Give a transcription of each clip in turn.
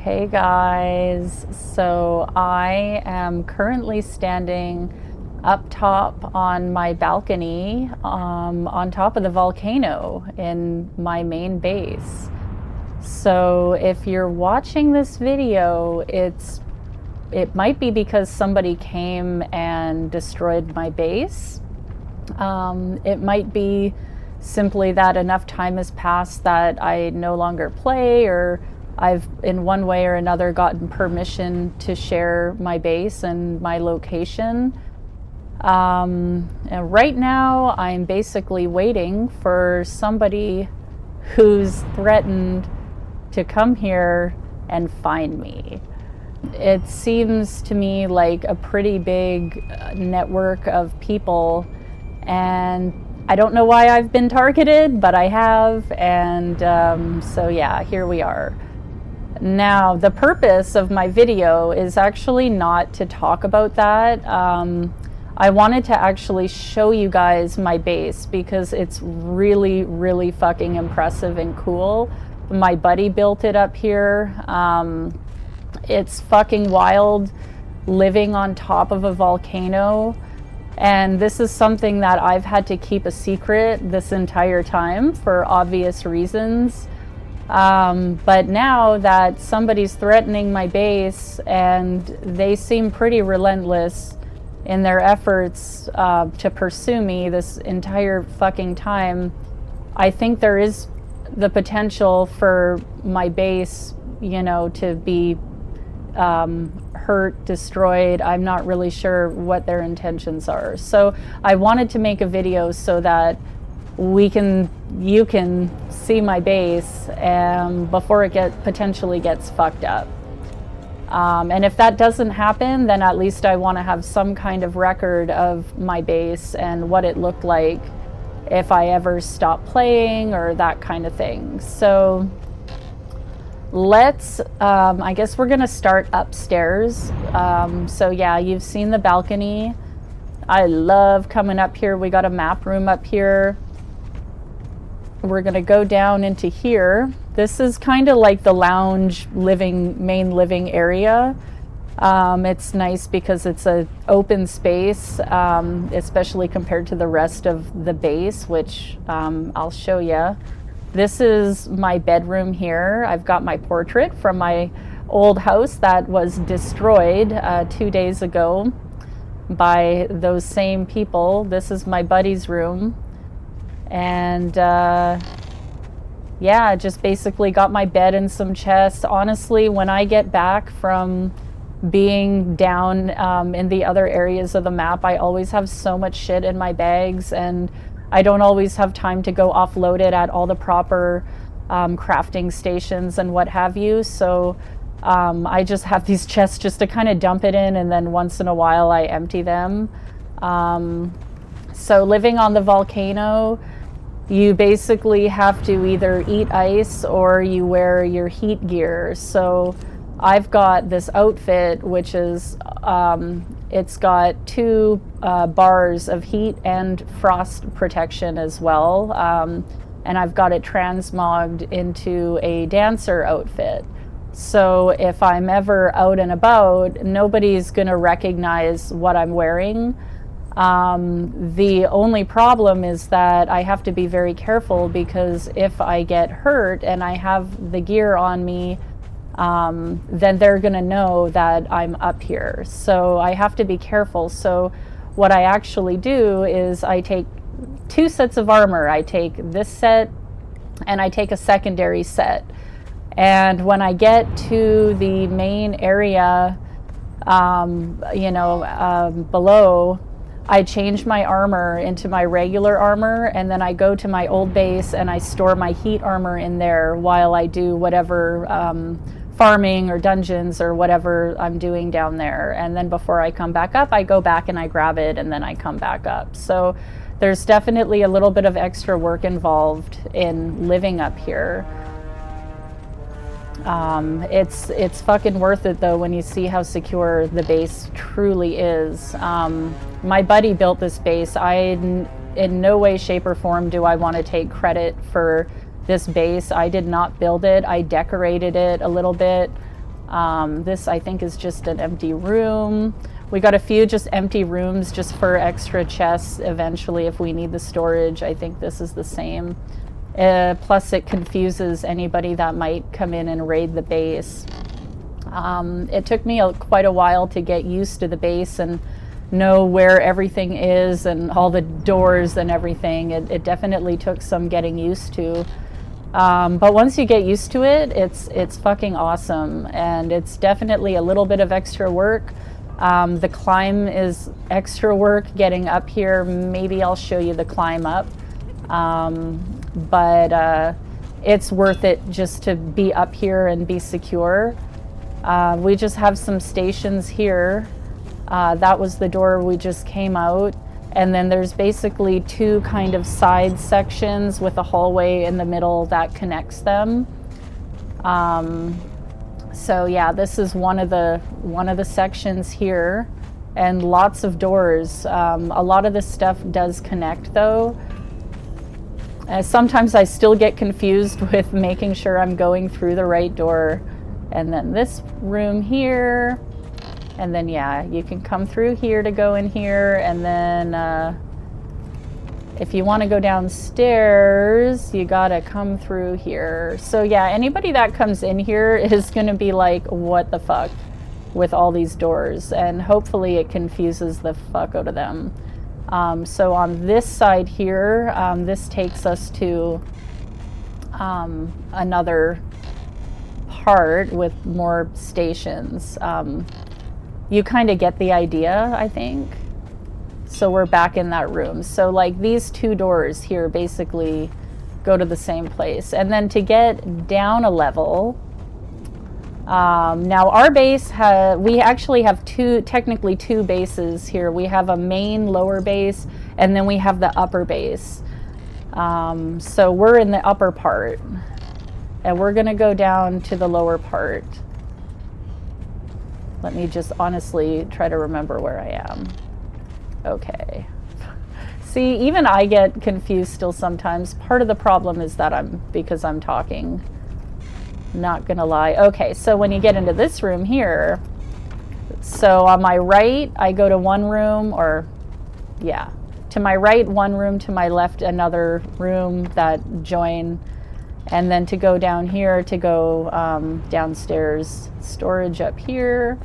Hey guys, so I am currently standing up top on my balcony on top of the volcano in my main base. So if you're watching this video, it might be because somebody came and destroyed my base. It might be simply that enough time has passed that I no longer play, or I've in one way or another gotten permission to share my base and my location. And right now I'm basically waiting for somebody who's threatened to come here and find me. It seems to me like a pretty big network of people, and I don't know why I've been targeted, but I have, and so yeah, here we are. Now, the purpose of my video is actually not to talk about that. I wanted to actually show you guys my base because it's really, really fucking impressive and cool. My buddy built it up here. It's fucking wild living on top of a volcano. And this is something that I've had to keep a secret this entire time for obvious reasons. But now that somebody's threatening my base and they seem pretty relentless in their efforts to pursue me this entire fucking time, I think there is the potential for my base, you know, to be hurt, destroyed. I'm not really sure what their intentions are. So I wanted to make a video so that you can see my base before it potentially gets fucked up. And if that doesn't happen, then at least I want to have some kind of record of my base and what it looked like if I ever stopped playing or that kind of thing. So let's, I guess we're gonna start upstairs. So yeah, you've seen the balcony. I love coming up here. We got a map room up here. We're gonna go down into here. This is kind of like the lounge main living area. It's nice because it's an open space, especially compared to the rest of the base, which I'll show you. This is my bedroom here. I've got my portrait from my old house that was destroyed 2 days ago by those same people. This is my buddy's room. And yeah, just basically got my bed and some chests. Honestly, when I get back from being down in the other areas of the map, I always have so much shit in my bags, and I don't always have time to go offload it at all the proper crafting stations and what have you. So I just have these chests just to kind of dump it in, and then once in a while I empty them. So living on the volcano, you basically have to either eat ice or you wear your heat gear. So I've got this outfit, which is, it's got 2 bars of heat and frost protection as well. And I've got it transmogged into a dancer outfit. So if I'm ever out and about, nobody's gonna recognize what I'm wearing. The only problem is that I have to be very careful, because if I get hurt and I have the gear on me, then they're gonna know that I'm up here. So I have to be careful. So what I actually do is I take 2 sets of armor. I take this set and I take a secondary set. And when I get to the main area, below, I change my armor into my regular armor, and then I go to my old base and I store my heat armor in there while I do whatever farming or dungeons or whatever I'm doing down there. And then before I come back up, I go back and I grab it, and then I come back up. So there's definitely a little bit of extra work involved in living up here. It's fucking worth it though when you see how secure the base truly is. My buddy built this base. In no way, shape, or form do I want to take credit for this base. I did not build it. I decorated it a little bit. This, I think, is just an empty room. We got a few just empty rooms just for extra chests eventually if we need the storage. I think this is the same. Plus it confuses anybody that might come in and raid the base. It took me quite a while to get used to the base and know where everything is and all the doors and everything. It definitely took some getting used to. But once you get used to it, it's fucking awesome. And it's definitely a little bit of extra work. The climb is extra work getting up here. Maybe I'll show you the climb up. But it's worth it just to be up here and be secure. We just have some stations here. That was the door we just came out. And then there's basically two kind of side sections with a hallway in the middle that connects them. So yeah, this is one of the sections here, and lots of doors. A lot of this stuff does connect though. Sometimes I still get confused with making sure I'm going through the right door. And then this room here. And then, yeah, you can come through here to go in here. And then if you want to go downstairs, you got to come through here. So, yeah, anybody that comes in here is going to be like, what the fuck with all these doors? And hopefully it confuses the fuck out of them. So on this side here, this takes us to another part with more stations. You kind of get the idea, I think. So we're back in that room. So like these two doors here basically go to the same place. And then to get down a level, now our base, we actually have technically two bases here. We have a main lower base, and then we have the upper base. So we're in the upper part, and we're gonna go down to the lower part. Let me just honestly try to remember where I am. Okay. See, even I get confused still sometimes. Part of the problem is that because I'm talking. Not gonna lie. Okay, so when you get into this room here, so on my right, I go to one room, or yeah, to my right, one room, to my left, another room that join. And then to go down here, to go downstairs, storage up here.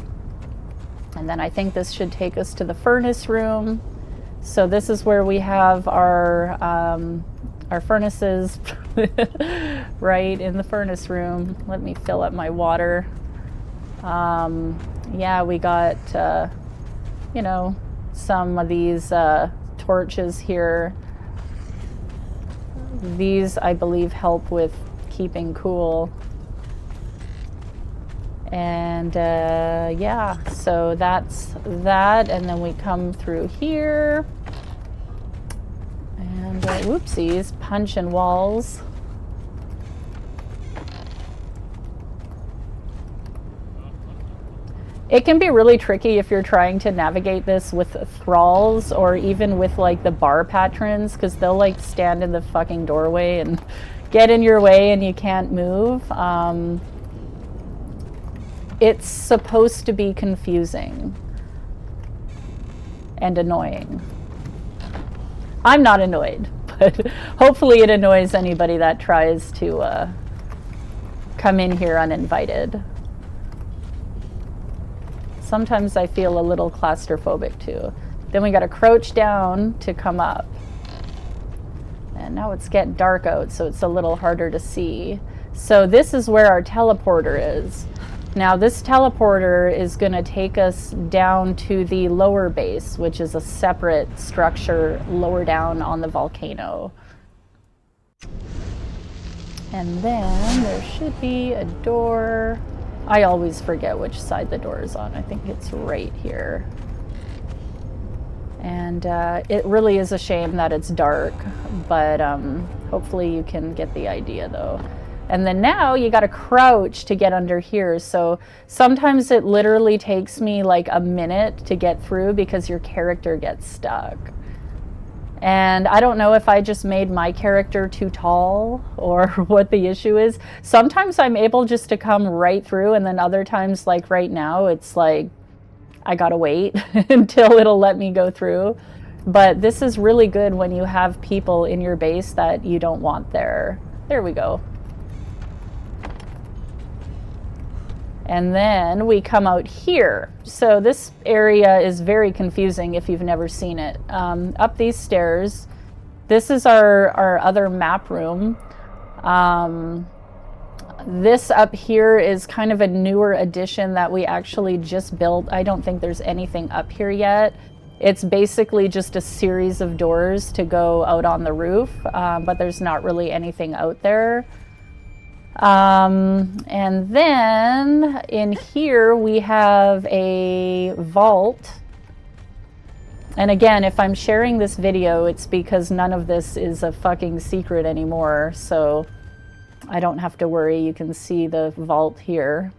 And then I think this should take us to the furnace room. So this is where we have our furnaces, right in the furnace room. Let me fill up my water. Yeah, we got, you know, some of these torches here. These, I believe, help with keeping cool. And yeah, so that's that. And then we come through here. And whoopsies, punching walls. It can be really tricky if you're trying to navigate this with thralls or even with like the bar patrons, because they'll like stand in the fucking doorway and get in your way and you can't move. It's supposed to be confusing and annoying. I'm not annoyed, but hopefully it annoys anybody that tries to come in here uninvited. Sometimes I feel a little claustrophobic too. Then we gotta crouch down to come up. And now it's getting dark out, so it's a little harder to see. So this is where our teleporter is. Now this teleporter is gonna take us down to the lower base, which is a separate structure lower down on the volcano. And then there should be a door. I always forget which side the door is on. I think it's right here. And it really is a shame that it's dark, but hopefully you can get the idea though. And then now you gotta crouch to get under here. So sometimes it literally takes me like a minute to get through because your character gets stuck. And I don't know if I just made my character too tall or what the issue is. Sometimes I'm able just to come right through, and then other times, like right now, it's like I gotta wait until it'll let me go through. But this is really good when you have people in your base that you don't want there. There we go. And then we come out here. So this area is very confusing if you've never seen it. Up these stairs, this is our other map room. This up here is kind of a newer addition that we actually just built. I don't think there's anything up here yet. It's basically just a series of doors to go out on the roof, but there's not really anything out there. And then in here we have a vault. And again, if I'm sharing this video, it's because none of this is a fucking secret anymore. So I don't have to worry. You can see the vault here.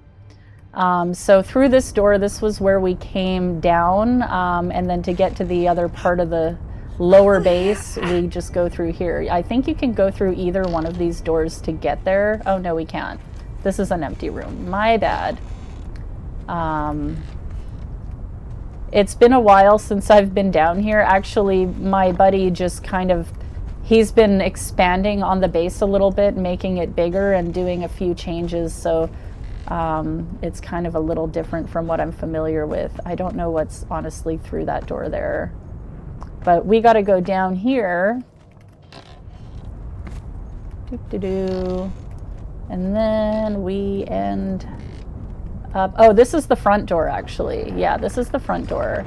So through this door, this was where we came down. And then to get to the other part of the lower base, we just go through here. I think you can go through either one of these doors to get there. Oh no, we can't. This is an empty room. My bad. It's been a while since I've been down here. Actually, my buddy just kind of, he's been expanding on the base a little bit, making it bigger and doing a few changes. So it's kind of a little different from what I'm familiar with. I don't know what's honestly through that door there. But we got to go down here. And then we end up... Oh, this is the front door, actually. Yeah, this is the front door.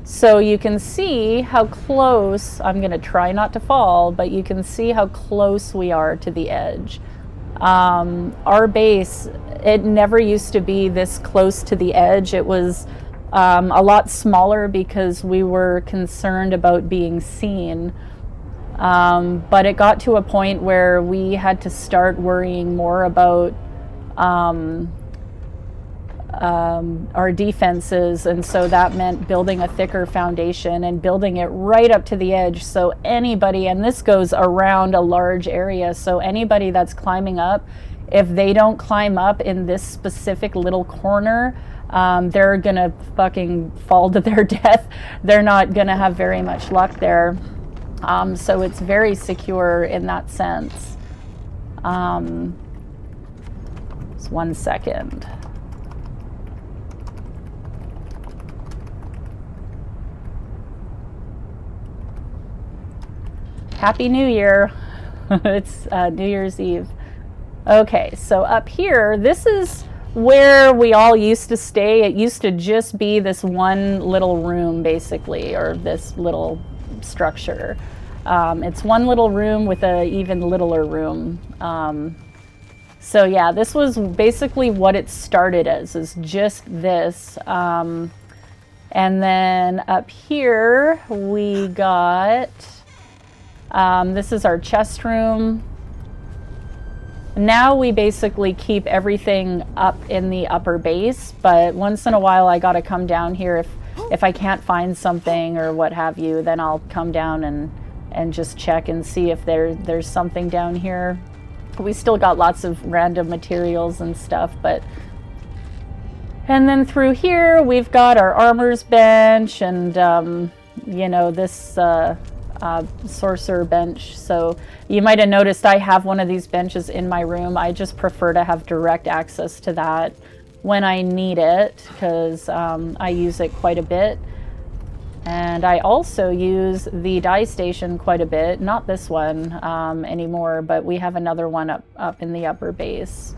So you can see how close... I'm going to try not to fall, but you can see how close we are to the edge. Our base, it never used to be this close to the edge. It was... a lot smaller because we were concerned about being seen. But it got to a point where we had to start worrying more about our defenses, and so that meant building a thicker foundation and building it right up to the edge, so anybody, and this goes around a large area, so anybody that's climbing up, if they don't climb up in this specific little corner, they're gonna fucking fall to their death. They're not gonna have very much luck there. So it's very secure in that sense. Just 1 second. Happy New Year. It's New Year's Eve. Okay, so up here, this is where we all used to stay. It used to just be this one little room, basically, or this little structure. It's one little room with a even littler room. So yeah, this was basically what it started as, is just this. And then up here we got, this is our chest room. Now we basically keep everything up in the upper base, but once in a while I gotta come down here if I can't find something or what have you, then I'll come down and just check and see if there's something down here. We still got lots of random materials and stuff, but... And then through here we've got our armor's bench and, you know, this sorcerer bench. So you might have noticed I have one of these benches in my room. I just prefer to have direct access to that when I need it, because I use it quite a bit. And I also use the dye station quite a bit. Not this one anymore, but we have another one up in the upper base.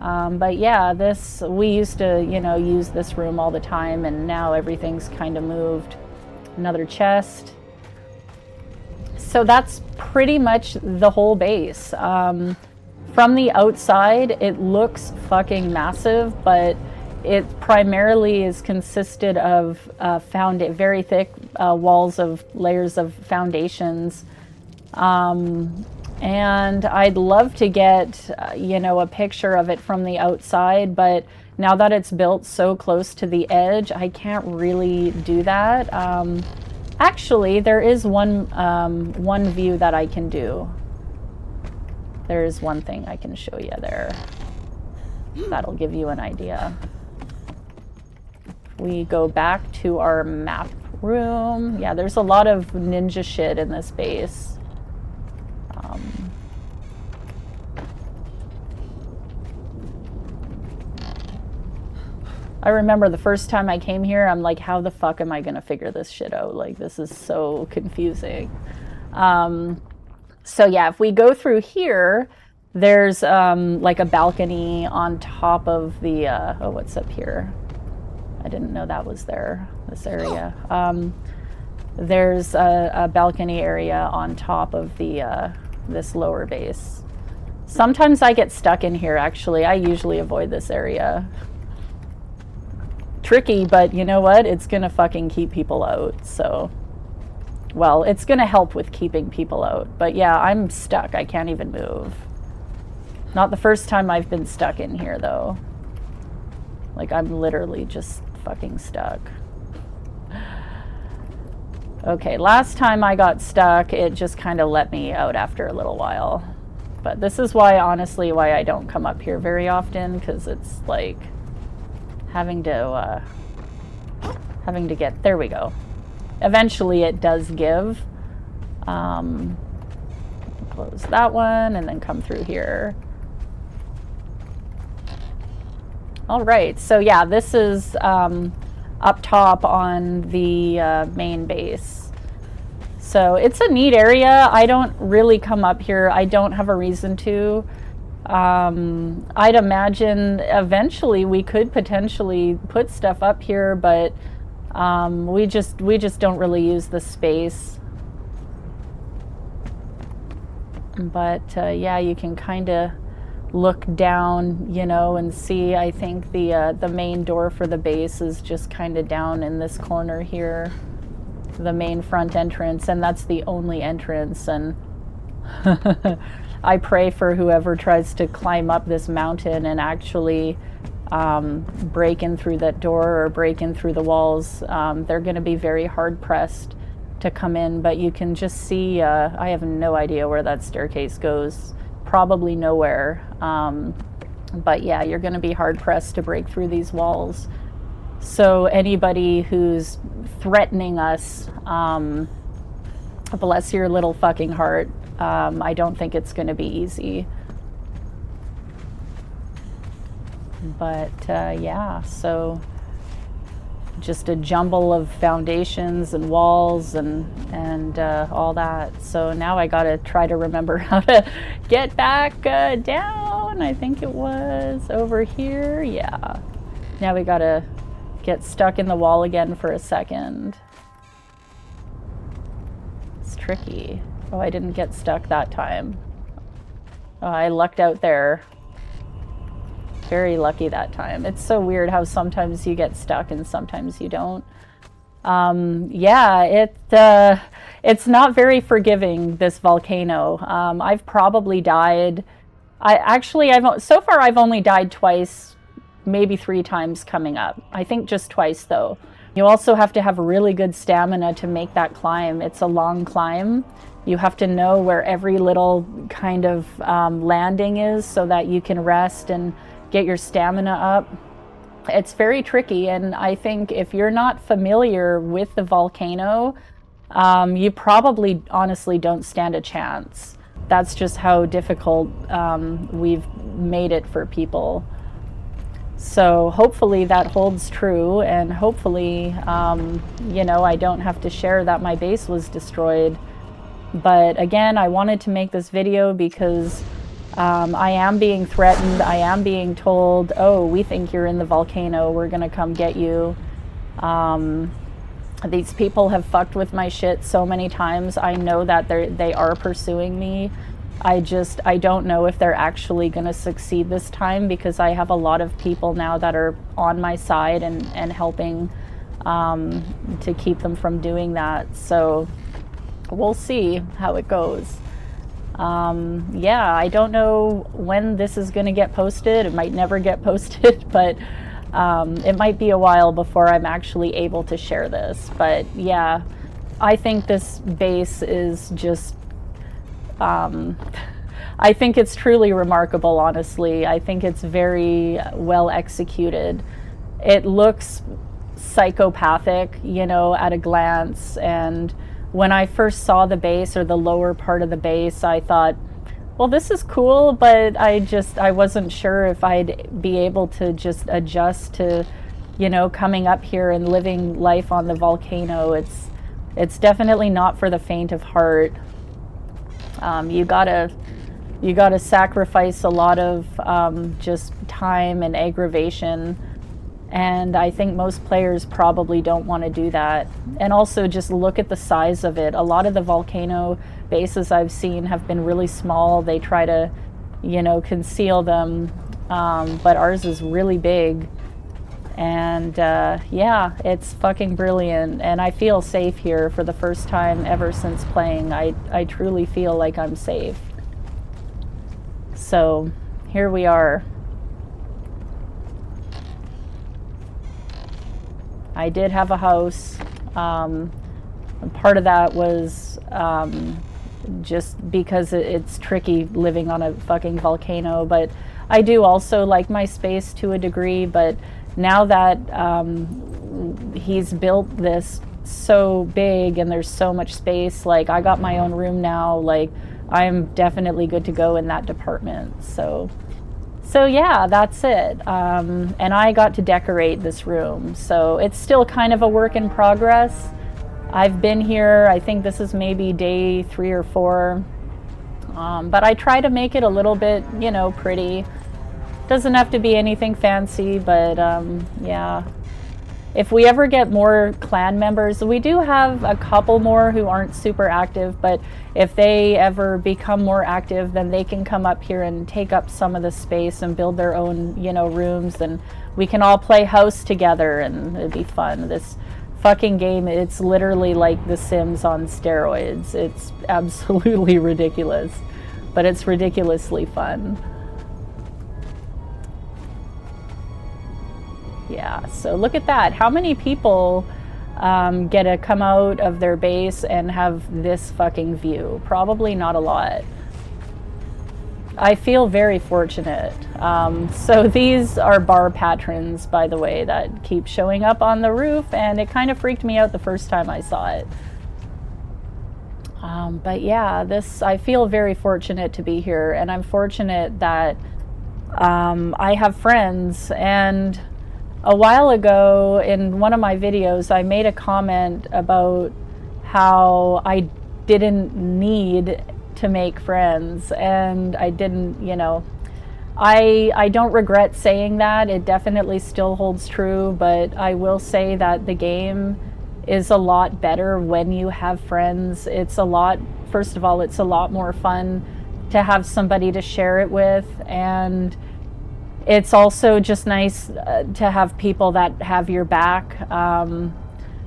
But yeah, we used to, you know, use this room all the time, and now everything's kind of moved. Another chest. So that's pretty much the whole base. From the outside, it looks fucking massive, but it primarily is consisted of very thick walls of layers of foundations. And I'd love to get, you know, a picture of it from the outside, but now that it's built so close to the edge, I can't really do that. Actually, there is one view that I can do. There is one thing I can show you there. That'll give you an idea. We go back to our map room. Yeah, there's a lot of ninja shit in this base. I remember the first time I came here, I'm like, how the fuck am I gonna figure this shit out? Like, this is so confusing. So yeah, if we go through here, there's like a balcony on top of the, oh, what's up here? I didn't know that was there, this area. There's a balcony area on top of the this lower base. Sometimes I get stuck in here, actually. I usually avoid this area. Tricky, but you know what? It's gonna fucking keep people out, so... Well, it's gonna help with keeping people out. But yeah, I'm stuck. I can't even move. Not the first time I've been stuck in here, though. Like, I'm literally just fucking stuck. Okay, last time I got stuck, it just kind of let me out after a little while. But this is why, honestly, why I don't come up here very often, because it's like having to get, there we go. Eventually it does give. Close that one and then come through here. All right, so yeah, this is up top on the main base. So it's a neat area. I don't really come up here. I don't have a reason to. I'd imagine eventually we could potentially put stuff up here, but we just don't really use the space. But yeah, you can kind of look down, you know, and see. I think the main door for the base is just kind of down in this corner here, the main front entrance, and that's the only entrance. And I pray for whoever tries to climb up this mountain and actually break in through that door or break in through the walls. They're going to be very hard pressed to come in, but you can just see, I have no idea where that staircase goes. Probably nowhere. But yeah, you're going to be hard pressed to break through these walls. So anybody who's threatening us, bless your little fucking heart. I don't think it's going to be easy. But yeah, so just a jumble of foundations and walls and all that. So now I gotta try to remember how to get back down. I think it was over here. Yeah. Now we gotta get stuck in the wall again for a second. It's tricky. Oh, I didn't get stuck that time. Oh, I lucked out there. Very lucky that time. It's so weird how sometimes you get stuck and sometimes you don't. Yeah, it's not very forgiving, this volcano. I've probably died. So far I've only died twice, maybe 3 times coming up. I think just twice though. You also have to have really good stamina to make that climb. It's a long climb. You have to know where every little kind of landing is so that you can rest and get your stamina up. It's very tricky, and I think if you're not familiar with the volcano, you probably honestly don't stand a chance. That's just how difficult we've made it for people. So hopefully that holds true, and hopefully, you know, I don't have to share that my base was destroyed. But again, I wanted to make this video because I am being threatened. I am being told, oh, we think you're in the volcano. We're going to come get you. These people have fucked with my shit so many times. I know that they are pursuing me. I don't know if they're actually going to succeed this time, because I have a lot of people now that are on my side and helping to keep them from doing that. So we'll see how it goes. Yeah, I don't know when this is going to get posted. It might never get posted, but it might be a while before I'm actually able to share this. But yeah, I think this base is just, I think it's truly remarkable, honestly. I think it's very well executed. It looks psychopathic, you know, at a glance. And when I first saw the base, or the lower part of the base, I thought, well, this is cool, but I wasn't sure if I'd be able to just adjust to, you know, coming up here and living life on the volcano. It's definitely not for the faint of heart. You gotta sacrifice a lot of just time and aggravation, and I think most players probably don't want to do that. And also, just look at the size of it. A lot of the volcano bases I've seen have been really small. They try to, you know, conceal them, but ours is really big. And yeah, it's fucking brilliant, and I feel safe here for the first time ever since playing. I truly feel like I'm safe. So here we are. I did have a house. Part of that was just because it's tricky living on a fucking volcano, but I do also like my space to a degree. But now that he's built this so big and there's so much space, like I got my own room now, like I'm definitely good to go in that department. So yeah, that's it. And I got to decorate this room, so it's still kind of a work in progress. I've been here, I think this is maybe day 3 or 4, but I try to make it a little bit, you know, pretty. Doesn't have to be anything fancy, but yeah. If we ever get more clan members, we do have a couple more who aren't super active, but if they ever become more active, then they can come up here and take up some of the space and build their own, you know, rooms, and we can all play house together, and it'd be fun. This fucking game, it's literally like The Sims on steroids. It's absolutely ridiculous, but it's ridiculously fun. Yeah, so look at that. How many people get to come out of their base and have this fucking view? Probably not a lot. I feel very fortunate. So these are bar patrons, by the way, that keep showing up on the roof, and it kind of freaked me out the first time I saw it. But yeah, I feel very fortunate to be here, and I'm fortunate that I have friends. And a while ago in one of my videos, I made a comment about how I didn't need to make friends, and I didn't, you know, I don't regret saying that. It definitely still holds true, but I will say that the game is a lot better when you have friends. It's a lot, first of all, it's a lot more fun to have somebody to share it with, and it's also just nice to have people that have your back.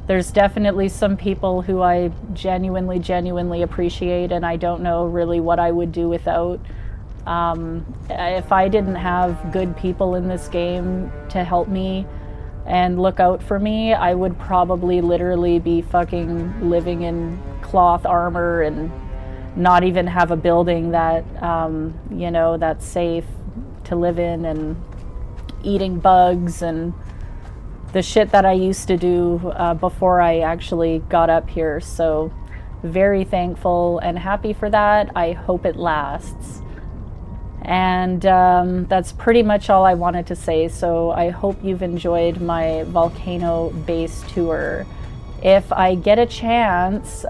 There's definitely some people who I genuinely appreciate, and I don't know really what I would do without. If I didn't have good people in this game to help me and look out for me, I would probably literally be fucking living in cloth armor and not even have a building that, you know, that's safe to live in, and eating bugs and the shit that I used to do before I actually got up here. So very thankful and happy for that. I hope it lasts. And that's pretty much all I wanted to say. So I hope you've enjoyed my volcano base tour. If I get a chance,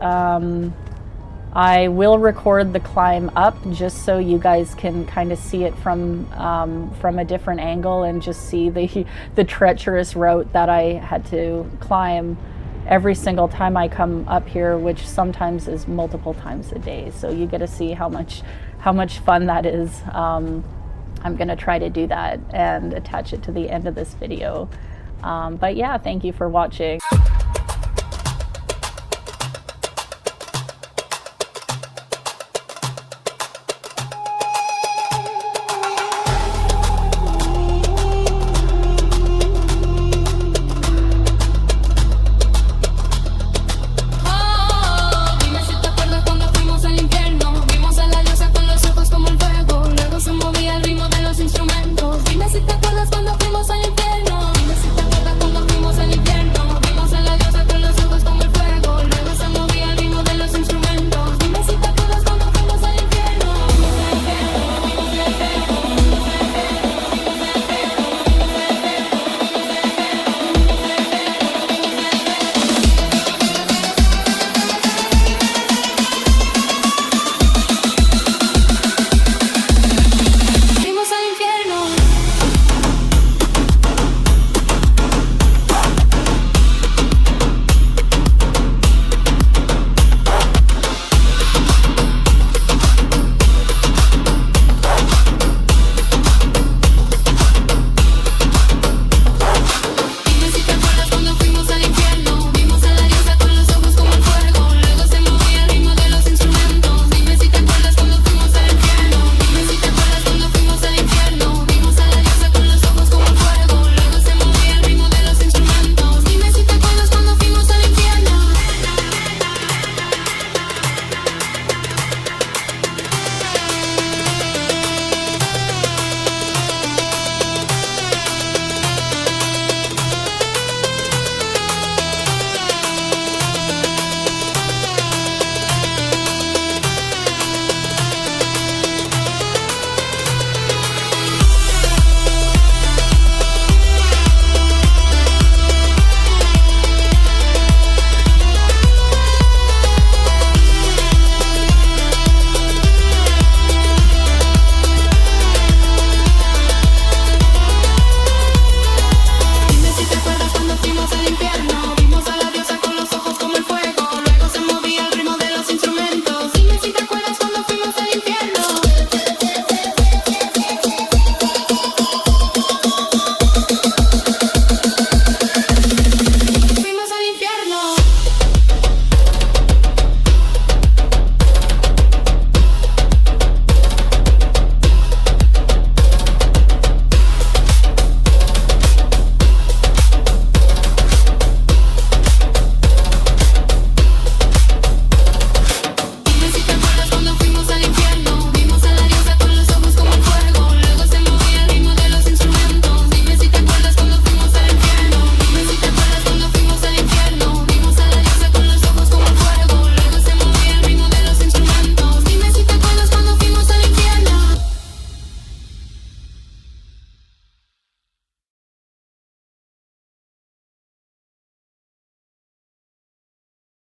I will record the climb up just so you guys can kind of see it from a different angle, and just see the treacherous route that I had to climb every single time I come up here, which sometimes is multiple times a day. So you get to see how much fun that is. I'm gonna try to do that and attach it to the end of this video. But yeah, thank you for watching.